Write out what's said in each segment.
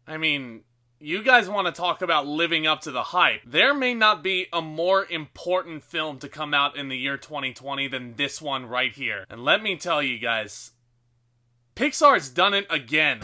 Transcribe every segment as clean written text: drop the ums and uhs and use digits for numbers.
I mean, you guys want to talk about living up to the hype. There may not be a more important film to come out in the year 2020 than this one right here. And let me tell you guys, Pixar's done it again.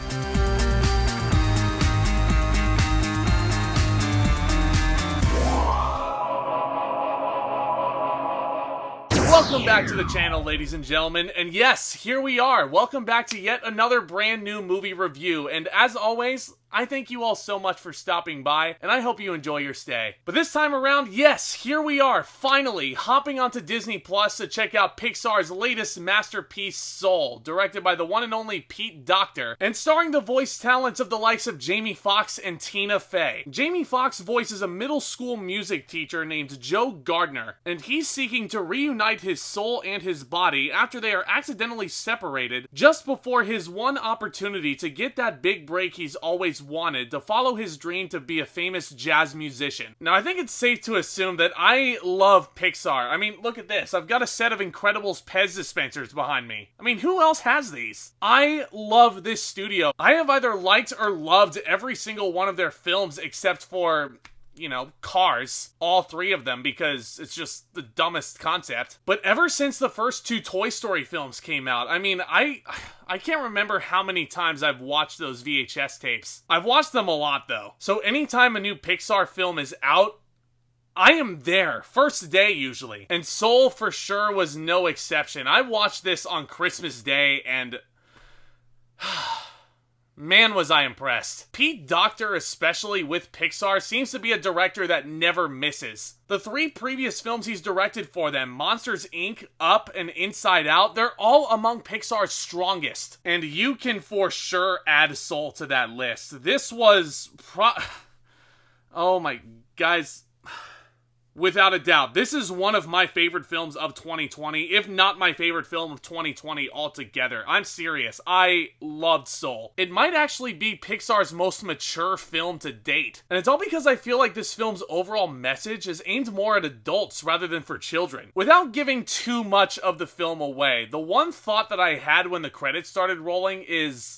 Welcome back to the channel, ladies and gentlemen, and yes, here we are. Welcome back to yet another brand new movie review, and as always, I thank you all so much for stopping by, and I hope you enjoy your stay. But this time around, yes, here we are, finally, hopping onto Disney Plus to check out Pixar's latest masterpiece, Soul, directed by the one and only Docter, and starring the voice talents of the likes of Jamie Foxx and Tina Fey. Jamie Foxx voices a middle school music teacher named Joe Gardner, and he's seeking to reunite his soul and his body after they are accidentally separated just before his one opportunity to get that big break he's always wanted, to follow his dream to be a famous jazz musician. Now, I think it's safe to assume that I love Pixar. I mean, look at this. I've got a set of Incredibles Pez dispensers behind me. I mean, who else has these? I love this studio. I have either liked or loved every single one of their films except for, you know, Cars, all three of them, because it's just the dumbest concept. But ever since the first two Toy Story films came out, I mean, I can't remember how many times I've watched those VHS tapes. I've watched them a lot, though. So anytime a new Pixar film is out, I am there, first day usually. And Soul for sure was no exception. I watched this on Christmas Day, and man, was I impressed. Docter, especially with Pixar, seems to be a director that never misses. The three previous films he's directed for them, Monsters, Inc., Up, and Inside Out, they're all among Pixar's strongest. And you can for sure add Soul to that list. This was oh my, guys, without a doubt, this is one of my favorite films of 2020, if not my favorite film of 2020 altogether. I'm serious. I loved Soul. It might actually be Pixar's most mature film to date. And it's all because I feel like this film's overall message is aimed more at adults rather than for children. Without giving too much of the film away, the one thought that I had when the credits started rolling is,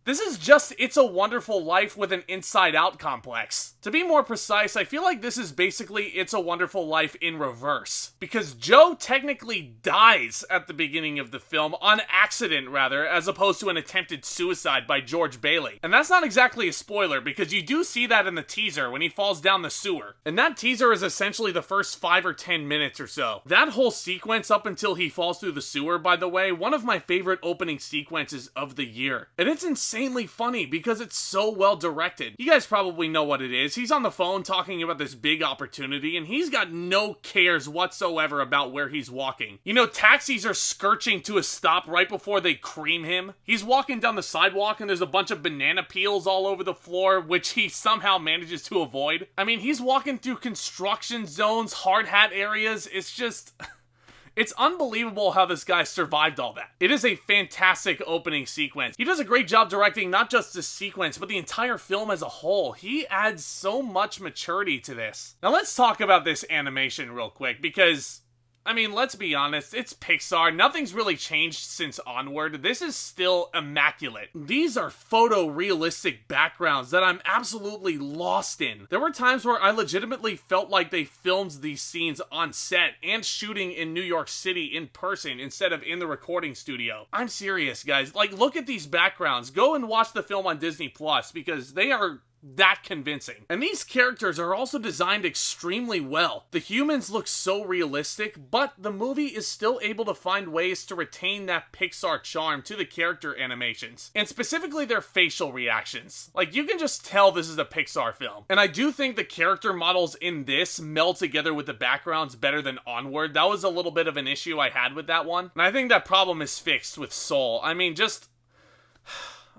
this is just It's a Wonderful Life with an Inside Out complex. To be more precise, I feel like this is basically It's a Wonderful Life in reverse. Because Joe technically dies at the beginning of the film, on accident rather, as opposed to an attempted suicide by George Bailey. And that's not exactly a spoiler, because you do see that in the teaser when he falls down the sewer. And that teaser is essentially the first 5 or 10 minutes or so. That whole sequence up until he falls through the sewer, by the way, one of my favorite opening sequences of the year. And it's insanely funny because it's so well directed. You guys probably know what it is. He's on the phone talking about this big opportunity, and he's got no cares whatsoever about where he's walking. You know, taxis are skirting to a stop right before they cream him. He's walking down the sidewalk and there's a bunch of banana peels all over the floor, which he somehow manages to avoid. I mean, he's walking through construction zones, hard hat areas. It's just it's unbelievable how this guy survived all that. It is a fantastic opening sequence. He does a great job directing not just the sequence, but the entire film as a whole. He adds so much maturity to this. Now let's talk about this animation real quick, because I mean, let's be honest, it's Pixar. Nothing's really changed since Onward. This is still immaculate. These are photorealistic backgrounds that I'm absolutely lost in. There were times where I legitimately felt like they filmed these scenes on set and shooting in New York City in person instead of in the recording studio. I'm serious, guys. Like, look at these backgrounds. Go and watch the film on Disney Plus, because they are that convincing. And these characters are also designed extremely well. The humans look so realistic, but the movie is still able to find ways to retain that Pixar charm to the character animations, and specifically their facial reactions. Like, you can just tell this is a Pixar film. And I do think the character models in this meld together with the backgrounds better than Onward. That was a little bit of an issue I had with that one, and I think that problem is fixed with Soul. I mean, just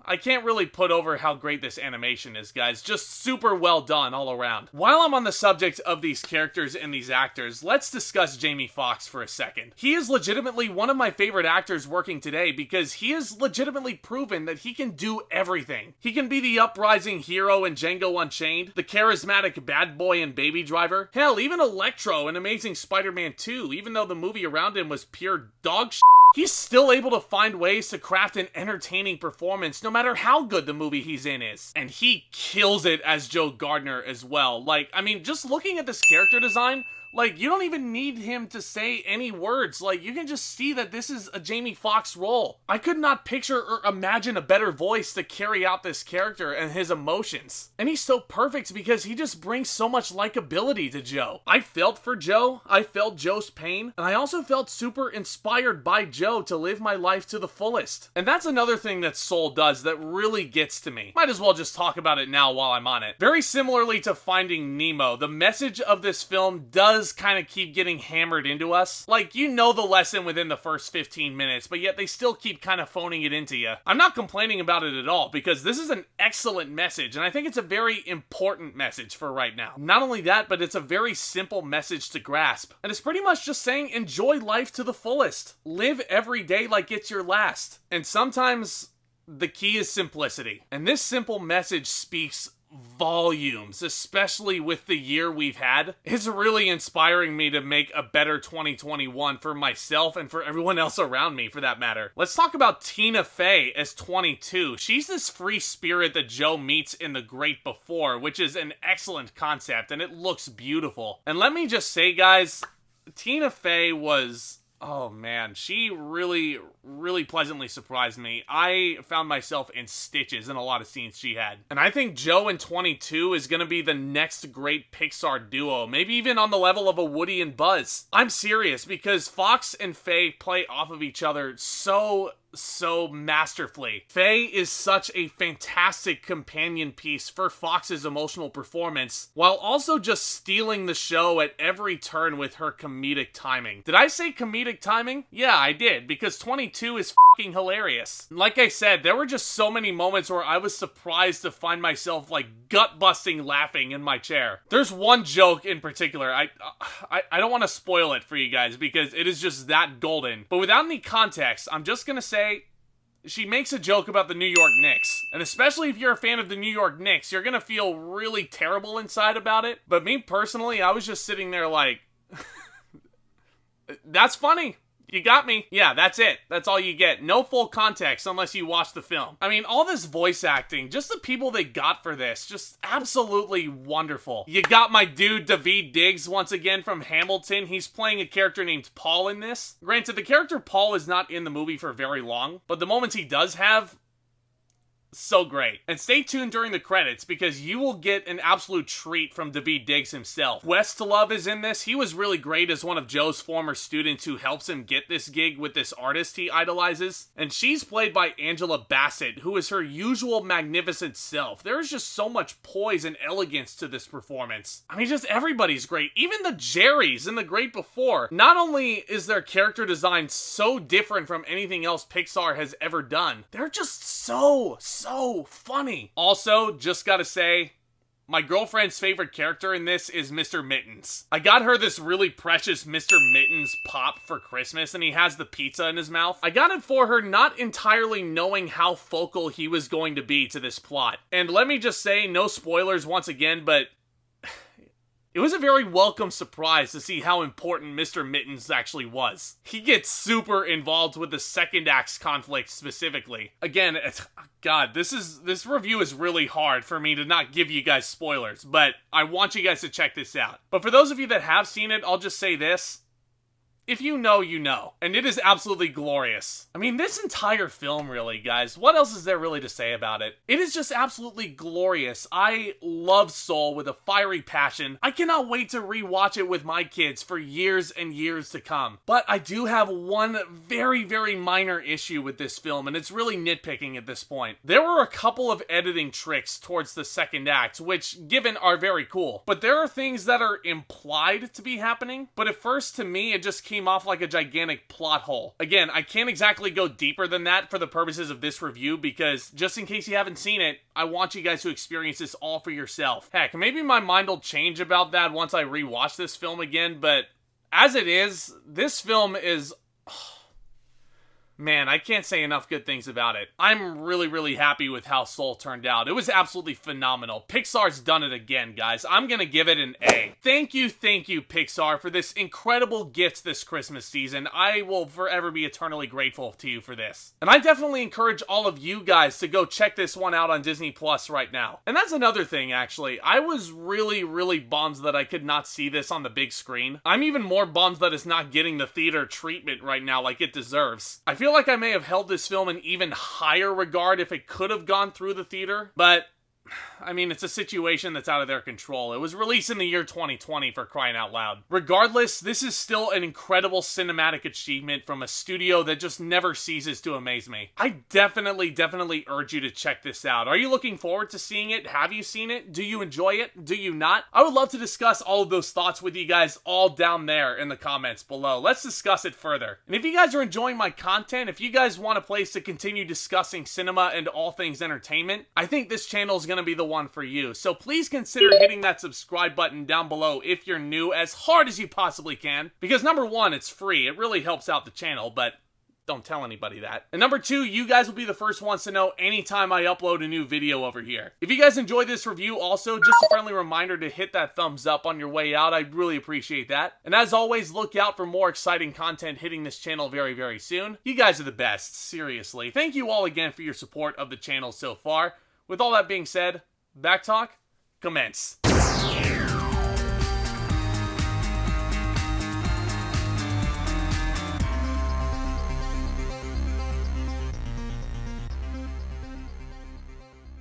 I can't really put over how great this animation is, guys. Just super well done all around. While I'm on the subject of these characters and these actors, let's discuss Jamie Foxx for a second. He is legitimately one of my favorite actors working today because he has legitimately proven that he can do everything. He can be the uprising hero in Django Unchained, the charismatic bad boy in Baby Driver, hell, even Electro in Amazing Spider-Man 2, even though the movie around him was pure dog shit. he's still able to find ways to craft an entertaining performance no matter how good the movie he's in is. And he kills it as Joe Gardner as well. Like, I mean, just looking at this character design, like, you don't even need him to say any words. Like, you can just see that this is a Jamie Foxx role. I could not picture or imagine a better voice to carry out this character and his emotions. And he's so perfect because he just brings so much likability to Joe. I felt for Joe, I felt Joe's pain, and I also felt super inspired by Joe to live my life to the fullest. And that's another thing that Soul does that really gets to me. Might as well just talk about it now while I'm on it. Very similarly to Finding Nemo, the message of this film does kind of keep getting hammered into us. Like, you know the lesson within the first 15 minutes, but yet they still keep kind of phoning it into you. I'm not complaining about it at all, because this is an excellent message, and I think it's a very important message for right now. Not only that, but it's a very simple message to grasp. And it's pretty much just saying, enjoy life to the fullest. Live every day like it's your last. And sometimes the key is simplicity. And this simple message speaks volumes, especially with the year we've had. It's really inspiring me to make a better 2021 for myself and for everyone else around me, for that matter. Let's talk about Tina Fey as 22. She's this free spirit that Joe meets in The Great Before, which is an excellent concept, and it looks beautiful. And let me just say, guys, Tina Fey was... oh man, she really pleasantly surprised me. I found myself in stitches in a lot of scenes she had. And I think Joe in 22 is gonna be the next great Pixar duo, maybe even on the level of a Woody and Buzz. I'm serious, because Foxx and Fey play off of each other so masterfully. Fey is such a fantastic companion piece for Fox's emotional performance, while also just stealing the show at every turn with her comedic timing. Did I say comedic timing? Yeah, I did, because 22 is fucking hilarious. Like I said, there were just so many moments where I was surprised to find myself like gut-busting laughing in my chair. There's one joke in particular, I don't want to spoil it for you guys because it is just that golden, but without any context, I'm just gonna say she makes a joke about the New York Knicks. And especially if you're a fan of the New York Knicks, you're gonna feel really terrible inside about it. But me personally, I was just sitting there like, that's funny. You got me. Yeah, that's it. That's all you get. No full context unless you watch the film. I mean, all this voice acting, just the people they got for this, just absolutely wonderful. You got my dude Daveed Diggs once again from Hamilton. He's playing a character named Paul in this. Granted, the character Paul is not in the movie for very long, but the moments he does have, so great. And stay tuned during the credits because you will get an absolute treat from Daveed Diggs himself. Questlove is in this. He was really great as one of Joe's former students who helps him get this gig with this artist he idolizes. And she's played by Angela Bassett, who is her usual magnificent self. There's just so much poise and elegance to this performance. I mean, just everybody's great. Even the Jerrys in The Great Before. Not only is their character design so different from anything else Pixar has ever done, they're just so funny. Also, just gotta say, my girlfriend's favorite character in this is Mr. Mittens. I got her this really precious Mr. Mittens pop for Christmas, and he has the pizza in his mouth. I got it for her not entirely knowing how focal he was going to be to this plot. And let me just say, no spoilers once again, but it was a very welcome surprise to see how important Mr. Mittens actually was. He gets super involved with the second act's conflict specifically. Again, God, this review is really hard for me to not give you guys spoilers, but I want you guys to check this out. But for those of you that have seen it, I'll just say this. If you know, you know. And it is absolutely glorious. I mean, this entire film, really, guys. What else is there really to say about it? It is just absolutely glorious. I love Soul with a fiery passion. I cannot wait to rewatch it with my kids for years and years to come. But I do have one very minor issue with this film, and it's really nitpicking at this point. There were a couple of editing tricks towards the second act, which, given, are very cool. But there are things that are implied to be happening. But at first, to me, it just came off like a gigantic plot hole. Again, I can't exactly go deeper than that for the purposes of this review because just in case you haven't seen it, I want you guys to experience this all for yourself. Heck, maybe my mind will change about that once I rewatch this film again, but as it is, this film is... Man, I can't say enough good things about it. I'm really happy with how Soul turned out. It was absolutely phenomenal. Pixar's done it again, guys. I'm gonna give it an A. Thank you, Pixar, for this incredible gift this Christmas season. I will forever be eternally grateful to you for this. And I definitely encourage all of you guys to go check this one out on Disney Plus right now. And that's another thing, actually. I was really bummed that I could not see this on the big screen. I'm even more bummed that it's not getting the theater treatment right now like it deserves. I feel like I may have held this film in even higher regard if it could have gone through the theater, but I mean, it's a situation that's out of their control. It was released in the year 2020, for crying out loud. Regardless, this is still an incredible cinematic achievement from a studio that just never ceases to amaze me. I definitely urge you to check this out. Are you looking forward to seeing it? Have you seen it? Do you enjoy it? Do you not? I would love to discuss all of those thoughts with you guys all down there in the comments below. Let's discuss it further. And if you guys are enjoying my content, if you guys want a place to continue discussing cinema and all things entertainment, I think this channel is going to be the one for you. So please consider hitting that subscribe button down below if you're new, as hard as you possibly can, because number one, it's free. It really helps out the channel, but don't tell anybody that. And number two, you guys will be the first ones to know anytime I upload a new video over here. If you guys enjoyed this review, also, just a friendly reminder to hit that thumbs up on your way out. I'd really appreciate that. And as always, look out for more exciting content hitting this channel very soon. You guys are the best, seriously. Thank you all again for your support of the channel so far. With all that being said, back talk, commence.